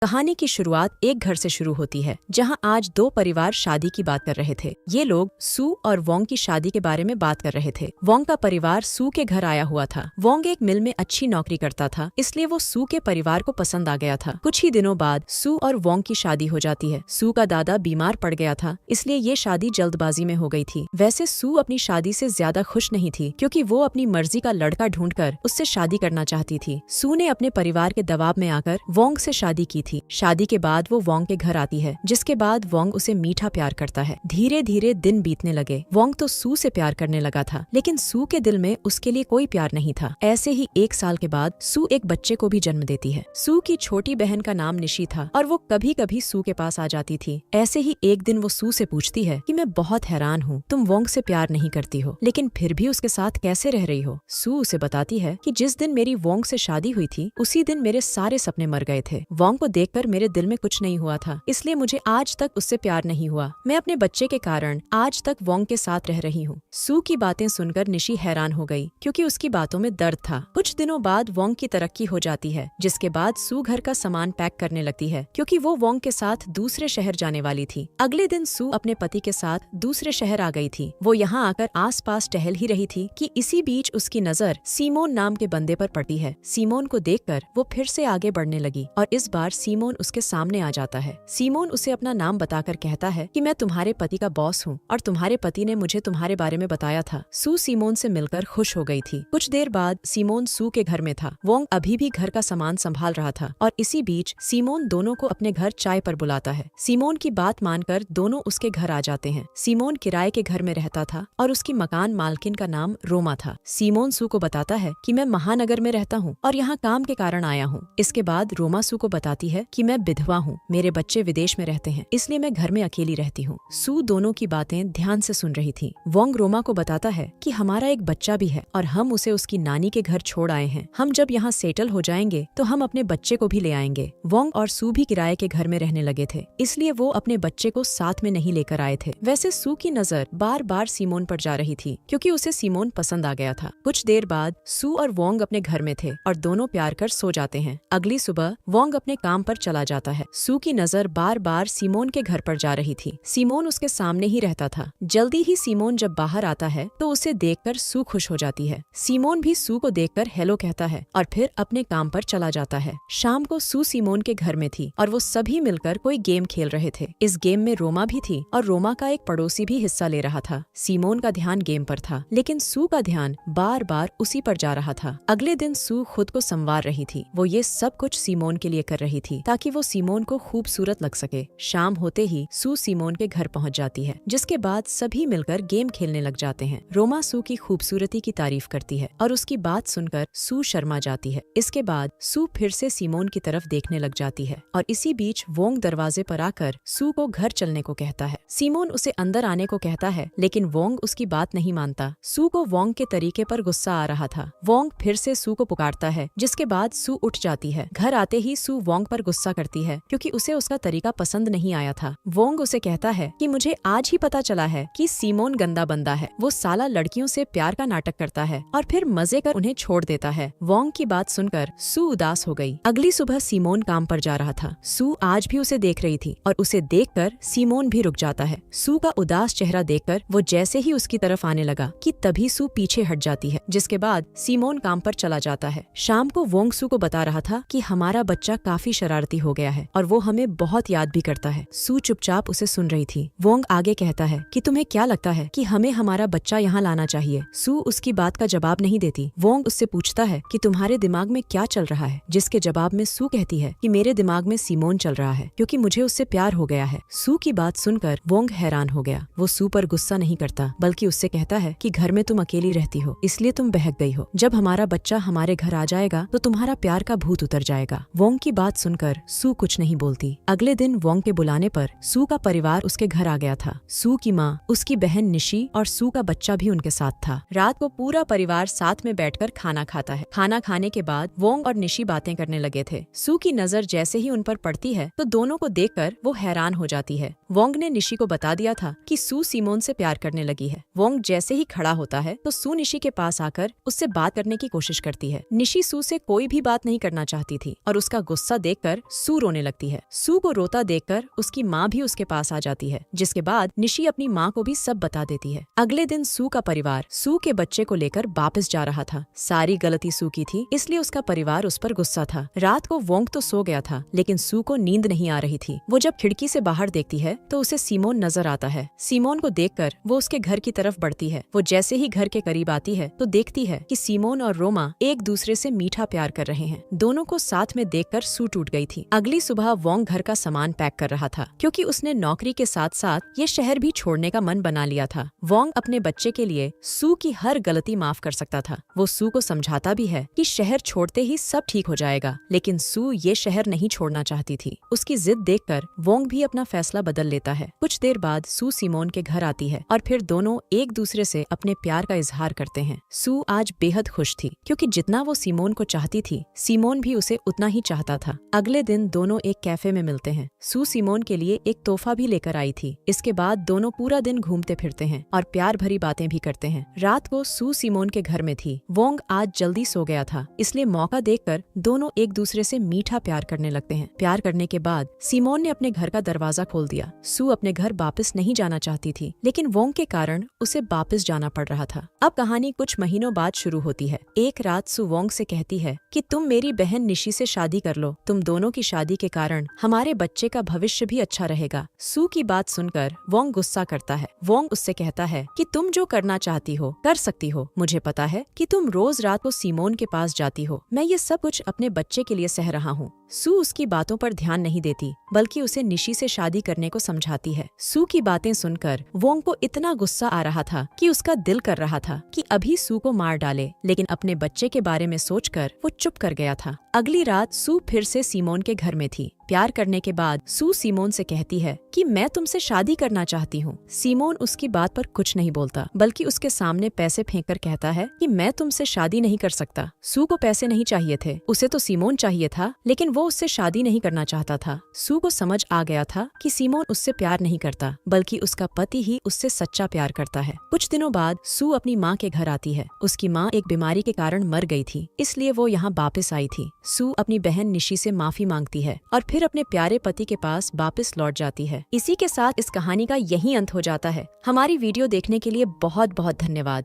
कहानी की शुरुआत एक घर से शुरू होती है जहां आज दो परिवार शादी की बात कर रहे थे। ये लोग सू और वोंग की शादी के बारे में बात कर रहे थे। वोंग का परिवार सू के घर आया हुआ था। वोंग एक मिल में अच्छी नौकरी करता था, इसलिए वो सू के परिवार को पसंद आ गया था। कुछ ही दिनों बाद सू और वोंग की शादी हो जाती है। सू का दादा बीमार पड़ गया था, इसलिए ये शादी जल्दबाजी में हो गई थी। वैसे सू अपनी शादी से ज्यादा खुश नहीं थी, क्योंकि वो अपनी मर्जी का लड़का ढूंढकर उससे शादी करना चाहती थी। सू ने अपने परिवार के दबाव में आकर वोंग से शादी की थी। शादी के बाद वो वोंग के घर आती है, जिसके बाद वोंग उसे मीठा प्यार करता है। धीरे धीरे दिन बीतने लगे। वोंग तो सू से प्यार करने लगा था, लेकिन सू के दिल में उसके लिए कोई प्यार नहीं था। ऐसे ही एक साल के बाद सू एक बच्चे को भी जन्म देती है। सू की छोटी बहन का नाम निशी था और वो कभी कभी सू के पास आ जाती थी। ऐसे ही एक दिन वो सू से पूछती है कि मैं बहुत हैरान हूँ, तुम वोंग से प्यार नहीं करती हो, लेकिन फिर भी उसके साथ कैसे रह रही हो। सू उसे बताती है कि जिस दिन मेरी वोंग से शादी हुई थी, उसी दिन मेरे सारे सपने मर गए थे। वोंग को देखकर मेरे दिल में कुछ नहीं हुआ था, इसलिए मुझे आज तक उससे प्यार नहीं हुआ। मैं अपने बच्चे के कारण आज तक वोंग के साथ रह रही हूँ। सू की बातें सुनकर निशी हैरान हो गई, क्योंकि उसकी बातों में दर्द था। कुछ दिनों बाद वोंग की तरक्की हो जाती है, जिसके बाद सू घर का सामान पैक करने लगती है, क्योंकि वो वोंग के साथ दूसरे शहर जाने वाली थी। अगले दिन सू अपने पति के साथ दूसरे शहर आ गई थी। वो यहाँ आकर आसपास टहल ही रही थी कि इसी बीच उसकी नजर सीमोन नाम के बंदे पर पड़ती है। सीमोन को देखकर वो फिर से आगे बढ़ने लगी और इस बार सीमोन उसके सामने आ जाता है। सीमोन उसे अपना नाम बताकर कहता है कि मैं तुम्हारे पति का बॉस हूँ और तुम्हारे पति ने मुझे तुम्हारे बारे में बताया था। सू सीमोन से मिलकर खुश हो गई थी। कुछ देर बाद सीमोन सू के घर में था। वोंग अभी भी घर का सामान संभाल रहा था और इसी बीच सीमोन दोनों को अपने घर चाय पर बुलाता है। सीमोन की बात मानकर दोनों उसके घर आ जाते हैं। सीमोन किराए के घर में रहता था और उसकी मकान मालकिन का नाम रोमा था। सीमोन सू को बताता है कि मैं महानगर में रहता हूँ और यहाँ काम के कारण आया हूँ। इसके बाद रोमा सू को बताती है कि मैं विधवा हूँ, मेरे बच्चे विदेश में रहते हैं, इसलिए मैं घर में अकेली रहती हूँ। सू दोनों की बातें ध्यान से सुन रही थी। वोंग रोमा को बताता है कि हमारा एक बच्चा भी है और हम उसे उसकी नानी के घर छोड़ आए हैं। हम जब यहाँ सेटल हो जाएंगे तो हम अपने बच्चे को भी ले आएंगे। वोंग और सू भी किराए के घर में रहने लगे थे, इसलिए वो अपने बच्चे को साथ में नहीं लेकर आए थे। वैसे सू की नजर बार बार सीमोन पर जा रही थी, क्योंकि उसे सीमोन पसंद आ गया था। कुछ देर बाद सू और वोंग अपने घर में थे और दोनों प्यार कर सो जाते हैं। अगली सुबह वोंग अपने काम पर चला जाता है। सू की नजर बार बार सीमोन के घर पर जा रही थी। सीमोन उसके सामने ही रहता था। जल्दी ही सीमोन जब बाहर आता है तो उसे देखकर सू खुश हो जाती है। सीमोन भी सू को देखकर हेलो कहता है और फिर अपने काम पर चला जाता है। शाम को सू सीमोन के घर में थी और वो सभी मिलकर कोई गेम खेल रहे थे। इस गेम में रोमा भी थी और रोमा का एक पड़ोसी भी हिस्सा ले रहा था। सीमोन का ध्यान गेम पर था, लेकिन सू का ध्यान बार बार उसी पर जा रहा था। अगले दिन सू खुद को संवार रही थी। वो ये सब कुछ सीमोन के लिए कर रही थी, ताकि वो सीमोन को खूबसूरत लग सके। शाम होते ही सू सीमोन के घर पहुंच जाती है, जिसके बाद सभी मिलकर गेम खेलने लग जाते हैं। रोमा सू की खूबसूरती की तारीफ करती है और उसकी बात सुनकर सू शर्मा जाती है। इसके बाद सू फिर से सीमोन की तरफ देखने लग जाती है और इसी बीच वोंग दरवाजे पर आकर सू को घर चलने को कहता है। सीमोन उसे अंदर आने को कहता है, लेकिन वोंग उसकी बात नहीं मानता। सू को वोंग के तरीके पर गुस्सा आ रहा था। वोंग फिर से सू को पुकारता है, जिसके बाद सू उठ जाती है। घर आते ही सू वोंग पर गुस्सा करती है, क्योंकि उसे उसका तरीका पसंद नहीं आया था। वोंग उसे कहता है कि मुझे आज ही पता चला है कि सीमोन गंदा बंदा है। वो साला लड़कियों से प्यार का नाटक करता है और फिर मजे कर उन्हें छोड़ देता है। वोंग की बात सुनकर सू उदास हो गई। अगली सुबह सीमोन काम पर जा रहा था। सू आज भी उसे देख रही थी और उसे देखकर सीमोन भी रुक जाता है। सू का उदास चेहरा देखकर वो जैसे ही उसकी तरफ आने लगा कि तभी सू पीछे हट जाती है, जिसके बाद सीमोन काम पर चला जाता है। शाम को वोंग सू को बता रहा था कि हमारा बच्चा काफी शरारती हो गया है और वो हमें बहुत याद भी करता है। सू चुपचाप उसे सुन रही थी। वोंग आगे कहता है कि तुम्हें क्या लगता है कि हमें हमारा बच्चा यहाँ लाना चाहिए। सू उसकी बात का जवाब नहीं देती। वोंग उससे पूछता है कि तुम्हारे दिमाग में क्या चल रहा है, जिसके जवाब में सू कहती है कि मेरे दिमाग में सीमोन चल रहा है, क्योंकि मुझे उससे प्यार हो गया है। सू की बात सुनकर वोंग हैरान हो गया। वो सू पर गुस्सा नहीं करता, बल्कि उससे कहता है कि घर में तुम अकेली रहती हो, इसलिए तुम बहक गई हो। जब हमारा बच्चा हमारे घर आ जाएगा तो तुम्हारा प्यार का भूत उतर जाएगा। वोंग की बात सुनकर सू कुछ नहीं बोलती। अगले दिन वोंग के बुलाने पर सू का परिवार उसके घर आ गया था। सू की माँ, उसकी बहन निशी और सू का बच्चा भी उनके साथ था। रात को पूरा परिवार साथ में बैठकर खाना खाता है। खाना खाने के बाद वोंग और निशी बातें करने लगे थे। सू की नजर जैसे ही उन पर पड़ती है तो दोनों को देखकर वो हैरान हो जाती है। वोंग ने निशी को बता दिया था कि सू सीमोन से प्यार करने लगी है। वोंग जैसे ही खड़ा होता है तो सू निशी के पास आकर उससे बात करने की कोशिश करती है। निशी सू से कोई भी बात नहीं करना चाहती थी और उसका गुस्सा देखकर देखकर सू रोने लगती है। सू को रोता देखकर उसकी माँ भी उसके पास आ जाती है, जिसके बाद निशी अपनी माँ को भी सब बता देती है। अगले दिन सू का परिवार सू के बच्चे को लेकर वापस जा रहा था। सारी गलती सू की थी, इसलिए उसका परिवार उस पर गुस्सा था। रात को वोंग तो सो गया था, लेकिन सू को नींद नहीं आ रही थी। वो जब खिड़की से बाहर देखती है तो उसे सीमोन नजर आता है। सीमोन को देखकर वो उसके घर की तरफ बढ़ती है। वो जैसे ही घर के करीब आती है तो देखती है कि सीमोन और रोमा एक दूसरे से मीठा प्यार कर रहे हैं। दोनों को साथ में देखकर सू टूट गई थी। अगली सुबह वोंग घर का सामान पैक कर रहा था, क्योंकि उसने नौकरी के साथ साथ ये शहर भी छोड़ने का मन बना लिया था। वोंग अपने बच्चे के लिए सू की हर गलती माफ कर सकता था। वो सू को समझाता भी है कि शहर छोड़ते ही सब ठीक हो जाएगा, लेकिन सू ये शहर नहीं छोड़ना चाहती थी। उसकी जिद देखकर वोंग भी अपना फैसला बदल लेता है। कुछ देर बाद सू सीमोन के घर आती है और फिर दोनों एक दूसरे से अपने प्यार का इजहार करते हैं। सू आज बेहद खुश थी, क्योंकि जितना वो सीमोन को चाहती थी, सीमोन भी उसे उतना ही चाहता था। अगले दिन दोनों एक कैफे में मिलते हैं। सू सीमोन के लिए एक तोहफा भी लेकर आई थी। इसके बाद दोनों पूरा दिन घूमते फिरते हैं और प्यार भरी बातें भी करते हैं। रात को सू सीमोन के घर में थी। वोंग आज जल्दी सो गया था, इसलिए मौका देखकर दोनों एक दूसरे से मीठा प्यार करने लगते हैं। प्यार करने के बाद सीमोन ने अपने घर का दरवाजा खोल दिया। सू अपने घर वापस नहीं जाना चाहती थी, लेकिन वोंग के कारण उसे वापस जाना पड़ रहा था। अब कहानी कुछ महीनों बाद शुरू होती है। एक रात सू वोंग से कहती है कि तुम मेरी बहन निशी से शादी कर लो। तुम दोनों की शादी के कारण हमारे बच्चे का भविष्य भी अच्छा रहेगा। सू की बात सुनकर वोंग गुस्सा करता है। वोंग उससे कहता है कि तुम जो करना चाहती हो कर सकती हो। मुझे पता है कि तुम रोज रात को सीमोन के पास जाती हो। मैं ये सब कुछ अपने बच्चे के लिए सह रहा हूँ। सू उसकी बातों पर ध्यान नहीं देती, बल्कि उसे निशी से शादी करने को समझाती है। सू की बातें सुनकर वोंग को इतना गुस्सा आ रहा था कि उसका दिल कर रहा था कि अभी सू को मार डाले, लेकिन अपने बच्चे के बारे में सोचकर वो चुप कर गया था। अगली रात सू फिर से सीमोन के घर में थी। प्यार करने के बाद सू सीमोन से कहती है कि मैं तुमसे शादी करना चाहती हूँ। सीमोन उसकी बात पर कुछ नहीं बोलता, बल्कि उसके सामने पैसे फेंककर कहता है कि मैं तुमसे शादी नहीं कर सकता। सू को पैसे नहीं चाहिए थे, उसे तो सीमोन चाहिए था, लेकिन वो उससे शादी नहीं करना चाहता था। सू को समझ आ गया था कि सीमोन उससे प्यार नहीं करता, बल्कि उसका पति ही उससे सच्चा प्यार करता है। कुछ दिनों बाद सू अपनी माँ के घर आती है। उसकी माँ एक बीमारी के कारण मर गई थी, इसलिए वो यहाँ वापस आई थी। सू अपनी बहन निशी से माफी मांगती है और फिर अपने प्यारे पति के पास वापस लौट जाती है। इसी के साथ इस कहानी का यही अंत हो जाता है। हमारी वीडियो देखने के लिए बहुत बहुत धन्यवाद।